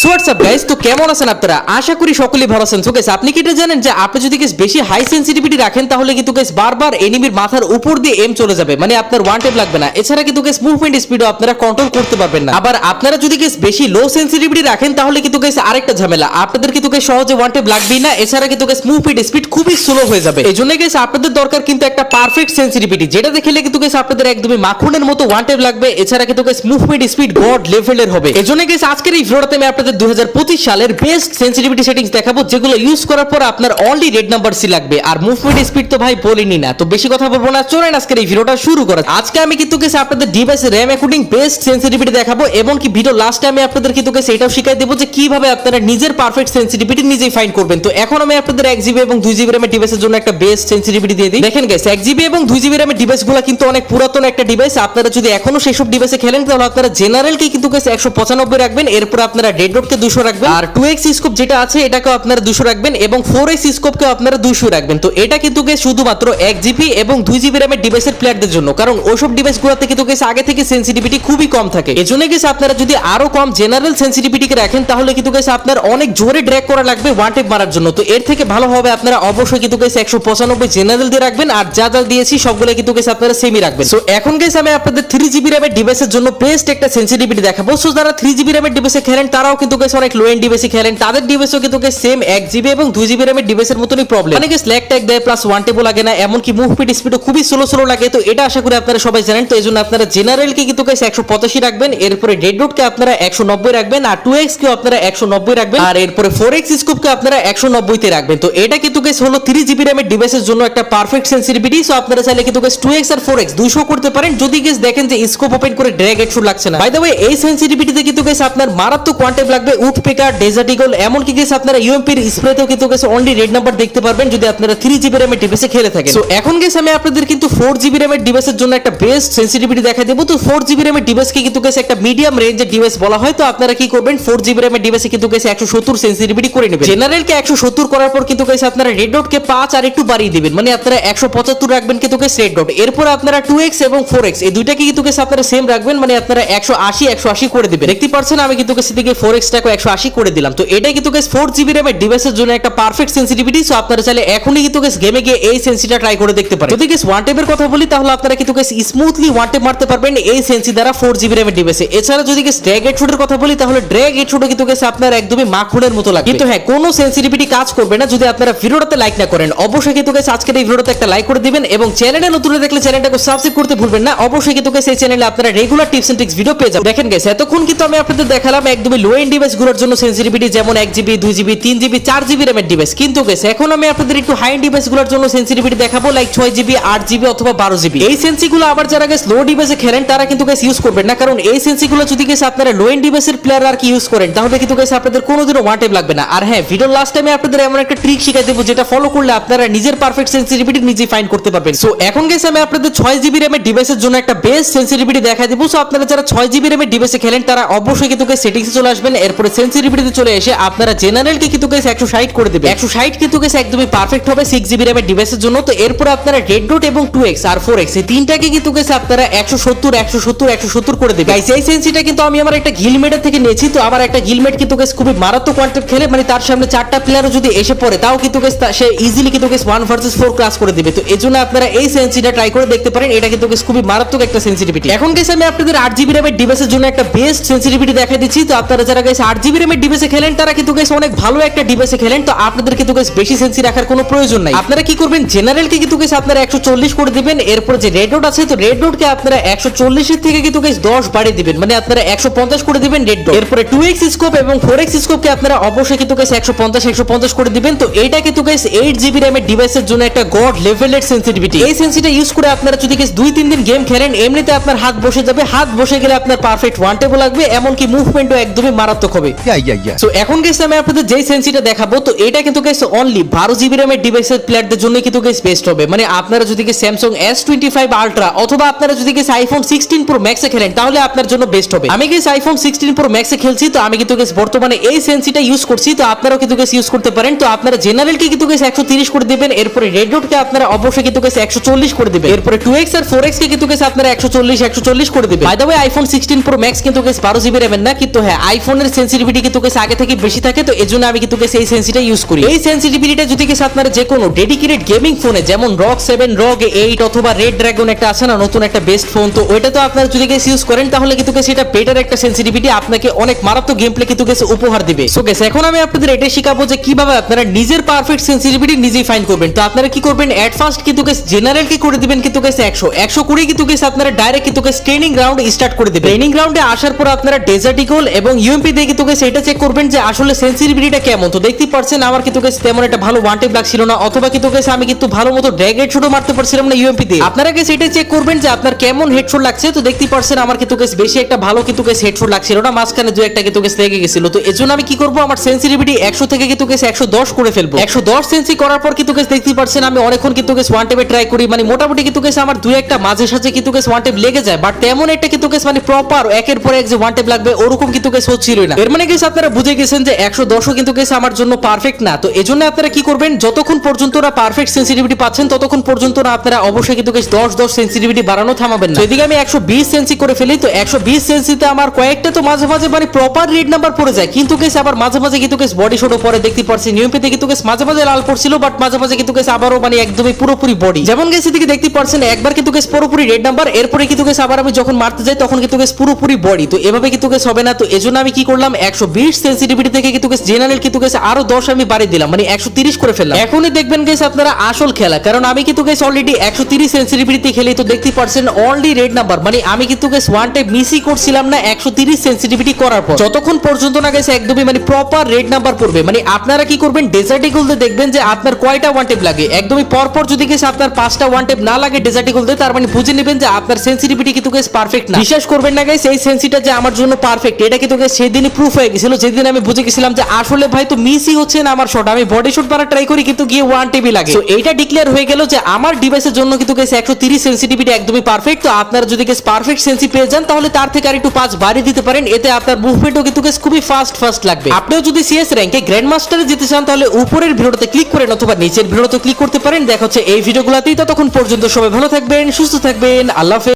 WhatsApp guys, তো কেমন আছেন আপনারা? আশা করি সকলেই ভালো আছেন। তো গাইস, আপনি কি এটা জানেন যে আপনি যদি গাইস বেশি হাই সেনসিটিভিটি রাখেন তাহলে কিন্তু গাইস বারবার এনিমির মাথার উপর দিয়ে এম চলে যাবে, মানে আপনার ওয়ান ট্যাপ লাগবে না। এছাড়া কিন্তু গাইস মুভমেন্ট স্পিডও আপনারা কন্ট্রোল করতে পারবেন না। আবার আপনারা যদি গাইস বেশি লো সেনসিটিভিটি রাখেন তাহলে কিন্তু গাইস আরেকটা ঝামেলা, আপনাদের কিন্তু গাইস সহজে ওয়ান ট্যাপ লাগবেই না। এছাড়া কিন্তু গাইস মুভমেন্ট স্পিড খুবই স্লো হয়ে যাবে। এইজন্য গাইস আপনাদের দরকার কিন্তু একটা পারফেক্ট সেনসিটিভিটি, যেটা দেখলে কিন্তু গাইস আপনাদের একদমই মাখনের মতো ওয়ান ট্যাপ লাগবে। এছাড়া কিন্তু গাইস মুভমেন্ট স্পিড গড লেভেলের হবে। এইজন্য গাইস আজকের এই ভিডিওটাতে আমি আপনাদের 2025 সালের বেস্ট সেনসিটিভিটি সেটিংস দেখাবো, যেগুলো ইউজ করার পর আপনার অনলি রেড নাম্বার সি লাগবে। আর মুভমেন্ট স্পিড তো ভাই বলিনি না, তো বেশি কথা বলবো না, চলেন আজকের এই ভিডিওটা শুরু করা। আজকে আমি কিন্তু গাইস আপনাদের ডিভাইসের র‍্যাম অ্যাকর্ডিং বেস্ট সেনসিটিভিটি দেখাবো, এবং কি ভিডিও লাস্টে আমি আপনাদের কিন্তু গাইস এটাও শিখাই দেব যে কিভাবে আপনারা নিজের পারফেক্ট সেনসিটিভিটি নিজেই ফাইন্ড করবেন। তো এখন আমি আপনাদের 1GB এবং 2GB র‍্যামের ডিভাইসের জন্য একটা বেস্ট সেনসিটিভিটি দিয়ে দিই। দেখেন গাইস, 1GB এবং 2GB র‍্যামের ডিভাইসগুলো কিন্তু অনেক পুরাতন একটা ডিভাইস। আপনারা যদি এখনো সেসব ডিভাইসে খেলেন তাহলে আপনারা জেনারেল কে কিন্তু গাইস 195 রাখবেন, এরপর আপনারা ডেড ডট কে 200 রাখবেন, আর 2x স্কোপ যেটা আছে এটাকে আপনারা 200 রাখবেন, এবং 4x স্কোপ কে আপনারা 200 রাখবেন। তো এটা কিন্তু গাইস শুধুমাত্র 1GB এবং 2GB র‍্যামের ডিভাইসের প্লেয়ারদের জন্য, কারণ ওইসব ডিভাইসগুলোতে কিন্তু গাইস আগে থেকে সেনসিটিভিটি খুবই কম থাকে। এজন্য গাইস আপনারা যদি আরো কম জেনারেল সেনসিটিভিটি কে রাখেন তাহলে কিন্তু গাইস আপনার অনেক জোরে ড্র্যাগ করা লাগবে ওয়ান ট্যাপ মারার জন্য। তো এর থেকে ভালো হবে আপনারা অবশ্যই কিন্তু গাইস 195 জেনারেল দিয়ে রাখবেন, আর যা যা দিয়েছি সবগুলো কিন্তু গাইস আপনারা সেমই রাখবেন। সো এখন গাইস আমি আপনাদের 3GB র‍্যামের ডিভাইসের জন্য বেস্ট একটা সেনসিটিভিটি দেখাবো। সো যারা 3GB র‍্যামের ডিভাইসে খেলেন তারাও কিন্তু গাইস অনেক লো এন্ড ডিভাইসে খেলেন, তাদের ডিভাইসও কিন্তু গাইস সেম 1GB এবং 2GB র‍্যামের ডিভাইসের মতই প্রবলেম, মানে গাইস ল্যাগ ট্যাগ দেয়, প্লাস ওয়ান ট্যাপও লাগে না, এমনকি মুভমেন্ট স্পিডও খুবই স্লো লাগে। তো এটা আশা করি আপনারা সবাই জানেন। তো এইজন্য আপনারা জেনারেল কে কিন্তু গাইস 185 রাখবেন, এরপরে ডেড ডট কে আপনারা 190 রাখবেন, আর 2x কে আপনারা 190 রাখবেন, আর এরপরে 4x স্কোপ কে আপনারা 190 তে রাখবেন। তো এটা কিন্তু গাইস হলো 3GB র‍্যামের ডিভাইসের জন্য একটা পারফেক্ট সেনসিটিভিটি। সো আপনারা চাইলে কিন্তু গাইস 2x আর 4x 200 করতে পারেন, যদি গাইস দেখেন যে স্কোপ ওপেন করে ড্র্যাগ হেডশট লাগছে না। বাই দ্য ওয়ে, এই সেনসিটিভিটিতে কিন্তু গাইস আপনার মারাত্মক কোয়ান্টেপ লাগবে, উড পেকার, ডেজার্ট ইগল, এমনকি গাইস আপনারা ইউএমপির স্প্রেতেও কিন্তু গাইস অনলি রেড নাম্বার দেখতে পারবেন যদি আপনারা 3GB র‍্যামের ডিভাইসে খেলে থাকেন। সো এখন গাইস আমি আপনাদের কিন্তু 4GB র‍্যামের ডিভাইসের জন্য একটা বেস্ট সেনসিটিভিটি দেখাই দেব। তো 4GB র‍্যামের ডিভাইসকে কিন্তু গাইস একটা মিডিয়াম রেঞ্জের ডিভাইস বলা হয়। তো আপনারা কি করবেন, 4GB র‍্যামের ডিভাইসে কিন্তু গাইস 170 সেনসিটিভিটি করে নেবেন। জেনারেল কে 170 করার পর কিন্তু গাইস আপনারা রেড ডট কে 5 আর একটু বাড়িয়ে দিবেন, মানে আপনারা 175 রাখবেন কিন্তু গাইস রেড ডট। এরপর আপনারা 2x এবং 4x এই দুইটাকে কিন্তু গাইস আপনারা সেম রাখবেন, মানে আপনারা 180 করে দিবেন। দেখতে পাচ্ছেন আমি কিন্তু গাইস এদিকে 4x টাকে 180 করে দিলাম। তো এটাই কিন্তু গাইস 4GB র‍্যামের ডিভাইসের জন্য একটা পারফেক্ট সেনসিটিভিটি। সো আপনারা চাইলে এখনই কিন্তু গাইস গেমে গিয়ে এই সেন্সিটা ট্রাই করে দেখতে পারেন। যদি গাইস ওয়ান ট্যাপের কথা বলি তাহলে আপনারা কিন্তু গাইস স্মুথলি ওয়ান ট্যাপ মারতে পারবেন এই সেন্সি দ্বারা 4GB র‍্যামের ডিভাইসে। এছাড়া যদি গাইস ড্র্যাগ হেডশটের কথা বলি তাহলে ড্র্যাগ হেডশটও কিন্তু গাইস আপনার একদমই মাখনের মতো লাগবে। কিন্তু হ্যাঁ, কোনো সেনসিটিভিটি কাজ করবে না যদি আপনারা ভিডিওটাতে লাইক না করেন। অবশ্যই কিন্তু গাইস আজকের এই ভিডিওটাতে একটা লাইক করে দিবেন, এবং চ্যানেলে নতুন হয়ে দেখলে চ্যানেলটাকে সাবস্ক্রাইব করতে ভুলবেন না। অবশ্যই কিন্তু গাইস এই চ্যানেলে আপনারা regular tips and tricks video পেয়ে যাবেন। দেখেন গাইস, এতক্ষণ কিন্তু আমি আপনাদের দেখালাম একদমই লো এন্ড ডিভাইসগুলোর জন্য সেনসিটিভিটি, যেমন 1GB 2GB 3GB 4GB র‍্যামের ডিভাইস। কিন্তু গাইস এখন আমি আপনাদের একটু হাই এন্ড ডিভাইসগুলোর জন্য সেনসিটিভিটি দেখাবো, লাইক 6GB 8GB অথবা 12GB। এই সেন্সিগুলো আবার যারা গাইস লো ডিভাইসে খেলেন তারা কিন্তু গাইস ইউজ করবেন না, কারণ এই সেন্সিগুলো যদি গাইস আপনারা লো এন্ড ডিভাইসের প্লেয়ার আর কি ইউজ করেন তাহলে কিন্তু গাইস আপনাদের কোনোদিনও ওয়ান ট্যাপ লাগবে না। আর হ্যাঁ, ভিডিওর লাস্ট টাইমে আপনাদের এমন একটা ট্রিক শিখাই দেব যেটা ফলো করলে আপনারা নিজের পারফেক্ট সেনসিটিভিটি নিজেই ফাইন্ড করতে পারবেন। সো এখন গাইস আমি আপনাদের 6GB র‍্যামের ডিভাইসের জন্য একটা বেস্ট সেনসিটিভিটি দেখাই দেব। সো আপনারা যারা 6GB র‍্যামের ডিভাইসে খেলেন তারা অবশ্যই কিন্তু গাইস সেটিংসে চলে আসবেন, এরপরে সেনসিটিভিটিতে চলে এসে আপনারা জেনারেল কে কিন্তু গাইস 160 করে দিবেন। 160 কিন্তু গাইস একদমই পারফেক্ট হবে 6GB র‍্যামের ডিভাইসের জন্য। তো এরপর আপনারা রেড ডট এবং 2x আর 4x এই তিনটাকে কিন্তু গাইস আপনারা 170 করে দিবেন। গাইস এই সেন্সিটা কিন্তু আমি আমার একটা গিলমেটের থেকে নিয়েছি। তো আমার একটা গিলমেট কিন্তু গাইস খুবই মারাত্মক কোয়ান্টেপ খেলে, মানে তার সামনে 4টা প্লেয়ারও যদি এসে পড়ে তাও কিন্তু গাইস সে ইজিলি কিন্তু গাইস 1 ভার্সেস 4 ক্লাস করে দিবে। তো এজন্য আপনারা এই সেন্সিটা ট্রাই করে দেখতে পারেন, এটা কিন্তু গাইস খুবই মারাত্মক একটা সেনসিটিভিটি। এখন গাইস আমি আপনাদের 8GB র‍্যামের ডিভাইসের জন্য একটা বেস্ট সেনসিটিভিটি দেখাই দিচ্ছি। তো আপনারা যারা গাইস 8GB র‍্যামের ডিভাইসে খেলেন তারা কিন্তু গাইস অনেক ভালো একটা ডিভাইসে খেলেন, তো আপনাদের কিন্তু গাইস বেশি সেন্সি রাখার কোনো প্রয়োজন নাই। আপনারা কি করবেন, জেনারেল কে কিন্তু গাইস আপনারা 140 করে দিবেন, এরপর যে রেড ডট আছে তো রেড ডট কে আপনারা 140 এর থেকে কিন্তু গাইস 10 বাড়িয়ে দিবেন, মানে আপনারা 150 করে দিবেন রেড ডট। এরপরে 2x স্কোপ এবং 4x স্কোপ কে আপনারা অবশ্যই কিন্তু গাইস 150 করে দিবেন। তো এইটা কিন্তু গাইস 8GB র‍্যামের ডিভাইসের জন্য একটা গড লেভেলের সেনসিটিভিটি। এই সেন্সিটা ইউজ করে আপনারা যদি গাইস 2-3 দিন গেম খেলেন এমনিতে আপনার হাত বসে যাবে, হাত বসে গেলে আপনার পারফেক্ট ওয়ান ট্যাপও লাগবে, এমনকি মুভমেন্টও একদমই মারাত্মক হবে। সো এখন গাইস আমি আপনাদের যেই সেন্সিটা দেখাবো তো এটা কিন্তু গাইস অনলি 12GB র‍্যামের ডিভাইসের প্লেয়ারদের জন্য কিন্তু গাইস বেস্ট হবে। মানে আপনারা যদি গাইস Samsung S25 Ultra অথবা আপনারা যদি গাইস iPhone 16 Pro Max এ খেলেন তাহলে আপনার জন্য বেস্ট হবে। আমি গাইস iPhone 16 Pro Max এ খেলছি, তো আমি কিন্তু গাইস বর্তমানে এই সেন্সিটা ইউজ করছি। তো আপনারাও কিন্তু গাইস ইউজ করতে পারেন। তো আপনারা জেনারেল কে কিন্তু গাইস 130 করে দিবেন, এরপরে রেড ডট কে আপনারা অবশ্যই কিন্তু গাইস 140 করে দিবেন, এরপরে 2x আর 4x কে কিন্তু গাইস আপনারা 140 করে দিবেন। By the way iPhone 16 Pro Max কিন্তু গাইস 12GB র‍্যামের না, কিন্তু হ্যাঁ আইফোনের সেন্সিটিভিটি কিন্তু guys আগে থেকে বেশি থাকে, তো এজন্য আমি কিন্তু guys এই সেন্সিটা ইউজ করি। এই সেন্সিটিভিটিটা যদি guys আপনারা যে কোনো ডেডিকেটেড গেমিং ফোনে যেমন ROG 7, ROG 8 অথবা Red Dragon একটা আছে না নতুন একটা বেস্ট ফোন, তো ওইটা তো আপনারা যদি guys ইউজ করেন তাহলে কিন্তু guys এটা বেটার একটা সেন্সিটিভিটি আপনাকে অনেক মারাত্মক গেম প্লে কিন্তু guys উপহার দিবে। সো guys এখন আমি আপনাদের এটা শেখাবো যে কিভাবে আপনারা নিজের পারফেক্ট সেন্সিটিভিটি নিজেই ফাইন্ড করবেন। তো আপনারা কি করবেন, এট ফার্স্ট কিন্তু guys জেনারেল কি করে দিবেন কিন্তু guys 100 করে কিন্তু guys আপনারা ডাইরেক্ট কিন্তু guys ট্রেনিং গ্রাউন্ড স্টার্ট করে দিবেন। ট্রেনিং গ্রাউন্ডে আসার পর আপনারা ডেজার্ট ইগল এবং ইউএমপি দিয়ে কিন্তু guys এটা চেক করবেন যে আসলে সেন্সিটিভিটিটা কেমন। তো দেখতেই পাচ্ছেন আমার কিন্তু guys তেমন একটা ভালো ওয়ান টেপ লাগছিল না, অথবা কিন্তু guys আমি কিন্তু ভালো মতো ড্র্যাগ হেডশটও মারতে পারছিলাম না ইউএমপি দিয়ে। আপনারা guys এটা চেক করবেন যে আপনার কেমন হেডশট লাগছে। তো দেখতেই পাচ্ছেন আমার কিন্তু guys বেশি একটা ভালো কিন্তু guys হেডশট লাগছিল না, মাঝখানে দুই একটা কিন্তু guys লেগে গেছিল। তো এজন্য আমি কি করব, আমার সেন্সিটিভিটি 100 থেকে কিন্তু guys 110 করে ফেলবো। 110 সেন্সি করার পর কিন্তু guys দেখতেই পাচ্ছেন আমি অনেকক্ষণ কিন্তু guys ওয়ান টেপে ট্রাই করি, মানে মোটামুটি কিন্তু guys আমার দুই একটা মাঝে সাঝে কিন্তু guys ওয়ান টেপ লেগে যায়, বাট তেমন একটা কিন্তু guys মানে প্রপার একের পর এক যে ওয়ান টেপ লাগবে ওরকম কিন্তু guys হচ্ছিল না। এর মানে guys আপনারা বুঝে গেছেন যে 110 কিন্তু guys আমার জন্য পারফেক্ট না। তো এজন্য আপনারা কি করবেন, যতক্ষণ পর্যন্ত না পারফেক্ট সেন্সিটিভিটি পাচ্ছেন ততক্ষণ পর্যন্ত না আপনারা অবশ্যই কিন্তু guys 10 সেন্সিটিভিটি বাড়ানো থামাবেন না। এদিকে আমি 120 সেন্সি করে ফেলি, তো 120 সেন্সিতে আমার কয়েকটা তো মাঝে মাঝে মানে প্রপার রেড নাম্বার পড়ে যায়, কিন্তু guys আবার মাঝে মাঝে কিন্তু guys বডি শটও পরে। দেখতে পাচ্ছেন ইউএমপিতে কিন্তু guys মাঝে মাঝে লাল পড়ছিল, বাট মাঝে মাঝে কিন্তু guys আবারও মানে একদমই পুরোপুরি বডি। যেমন guys এদিকে দেখতে পাচ্ছেন একবার কিন্তু guys পুরোপুরি রেড নাম্বার, এরপরে কিন্তু guys আবার আমি যখন মারতে যাই তখন কিন্তু guys পুরোপুরি বডি। তো এভাবে কিন্তু guys হবে না, তো এজন্য আমি কি করলাম 120 সেন্সিটিভিটি থেকে কিন্তু guys জেনারেল কিন্তু guys আরো 10 আমি বাড়িয়ে দিলাম, মানে 130 করে ফেললাম। এখনই দেখবেন guys আপনারা আসল খেলা, কারণ আমি কিন্তু guys অলরেডি 130 সেন্সিটিভিটি খেলি। তো দেখতে পাচ্ছেন অলরেডি রেড নাম্বার, মানে আমি কিন্তু guys ওয়ান টাইম মিসই করছিলাম না 130 সেন্সিটিভিটি করার পর, যতক্ষণ পর্যন্ত না guys একদমই মানে প্রপার রেড নাম্বার পড়বে। মানে আপনারা কি করবেন, ডেজার্ট ইগল দিয়ে দেখবেন যে আপনার কয়টা ওয়ান টেপ লাগে। একদমই পরপর যদি guys আপনার 5টা ওয়ান টেপ না লাগে ডেজার্ট ইগল দিয়ে, তার মানে বুঝে নেবেন যে আপনার সেন্সিটিভিটি কিন্তু guys পারফেক্ট না। বিশ্বাস করবেন না guys, এই সেন্সিটা যে আমার জন্য পারফেক্ট এটা কিন্তু guys সেদিনই প্রুফ হয়ে গেছিল, যেদিন আমি বুঝে গেছিলাম যে আসলে ভাই তো মিসই হচ্ছে না আমার শট। আমি বডি শট মারা ট্রাই করি কিন্তু গিয়ে ওয়ান টেপই লাগে। তো এইটা ডিক্লেয়ার হয়ে গেল যে আমার ডিভাইসের জন্য কিন্তু guys 130 সেন্সিটিভিটি একদমই পারফেক্ট। তো আপনারা যদি guys পারফেক্ট সেন্সি পেয়ে যান তাহলে তার থেকে আর একটু 5 বাড়িয়ে দিতে পারেন, এতে আপনার মুভমেন্টও কিন্তু guys খুবই ফাস্ট লাগবে। আপনিও যদি সিএস র‍্যাঙ্কে গ্র্যান্ড মাস্টারে যেতে চান তাহলে উপরের ভিডিওতে ক্লিক করেন অথবা নিচের ভিডিওতে ক্লিক করতে পারেন। দেখা হচ্ছে এই ভিডিওগুলোতেই। ততক্ষণ পর্যন্ত সবাই ভালো থাকবেন, সুস্থ থাকবেন, আল্লাহ হাফেজ।